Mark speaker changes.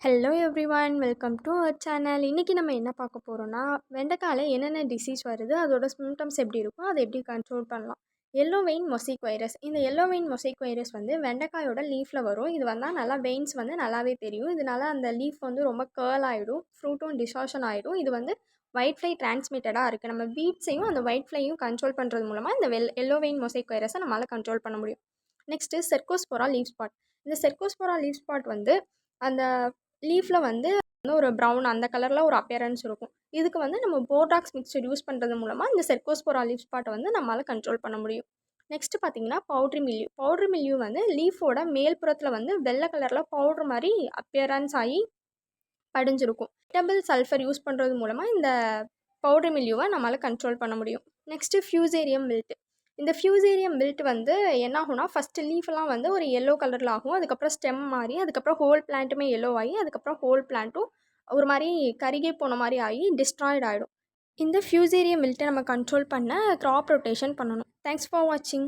Speaker 1: Hello everyone welcome to our channel. இன்றைக்கி நம்ம என்ன பார்க்க போகிறோன்னா, வெண்டைக்காயில் என்னென்ன டிசீஸ் வருது, அதோட சிம்டம்ஸ் எப்படி இருக்கும், அதை எப்படி கண்ட்ரோல் பண்ணலாம். Yellow vein mosaic virus. இந்த எல்லோ வெயின் மொசைக் வைரஸ் வந்து வெண்டைக்காயோட லீஃபில் வரும். இது வந்தால் நல்லா வெயின்ஸ் வந்து நல்லாவே தெரியும். இதனால அந்த லீஃப் வந்து ரொம்ப கேர்ள் ஆகிடும், ஃப்ரூட்டும் டிஷார்ஷன் ஆகிடும். இது வந்து ஒயிட் ஃப்ளை டிரான்ஸ்மிட்டடாக இருக்குது. நம்ம பீட்ஸையும் அந்த ஒயிட் ஃப்ளையும் கண்ட்ரோல் பண்ணுறது மூலமாக இந்த எல்லோ வெயின் மொசைக் வைரஸை நம்மளால் கண்ட்ரோல் பண்ண முடியும். Next Cercospora leaf spot. இந்த செர்கோஸ்போரா லீஃப் ஸ்பாட் வந்து அந்த லீஃபில் வந்து ஒரு ப்ரௌன் அந்த கலரில் ஒரு அப்பியரன்ஸ் இருக்கும். இதுக்கு வந்து நம்ம போர்டாக்ஸ் மிக்சர் யூஸ் பண்ணுறது மூலமாக இந்த செர்கோஸ்போரா லீஃப் ஸ்பாட்டை வந்து நம்மளால் கண்ட்ரோல் பண்ண முடியும். நெக்ஸ்ட்டு பார்த்தீங்கன்னா பவுட்ரி மில்யூ. பவுட்ரி மில்யூ வந்து லீஃபோட மேல் புறத்தில் வந்து வெள்ளை கலரில் பவுட்ரு மாதிரி அப்பியரன்ஸ் ஆகி படிஞ்சிருக்கும். டபுள் சல்ஃபர் யூஸ் பண்ணுறது மூலமாக இந்த பவுட்ரி மில்யூவை நம்மளால் கண்ட்ரோல் பண்ண முடியும். Next Fusarium wilt. இந்த ஃபியூசேரியம் வில்ட் வந்து என்ன ஆகும்னா, ஃபஸ்ட்டு லீஃபெல்லாம் வந்து ஒரு எல்லோ கலரில் ஆகும். அதுக்கப்புறம் ஸ்டெம் மாறி, அதுக்கப்புறம் ஹோல் பிளான்ட்டுமே எல்லோ ஆகி, அதுக்கப்புறம் ஹோல் பிளான்ட்டும் ஒரு மாதிரி கருகி போன மாதிரி ஆகி டிஸ்ட்ராய்ட் ஆகிடும். இந்த ஃபியூசேரியம் வில்ட்டை நம்ம கண்ட்ரோல் பண்ண க்ராப் ரொட்டேஷன் பண்ணணும். தேங்க்ஸ் ஃபார் வாட்சிங்.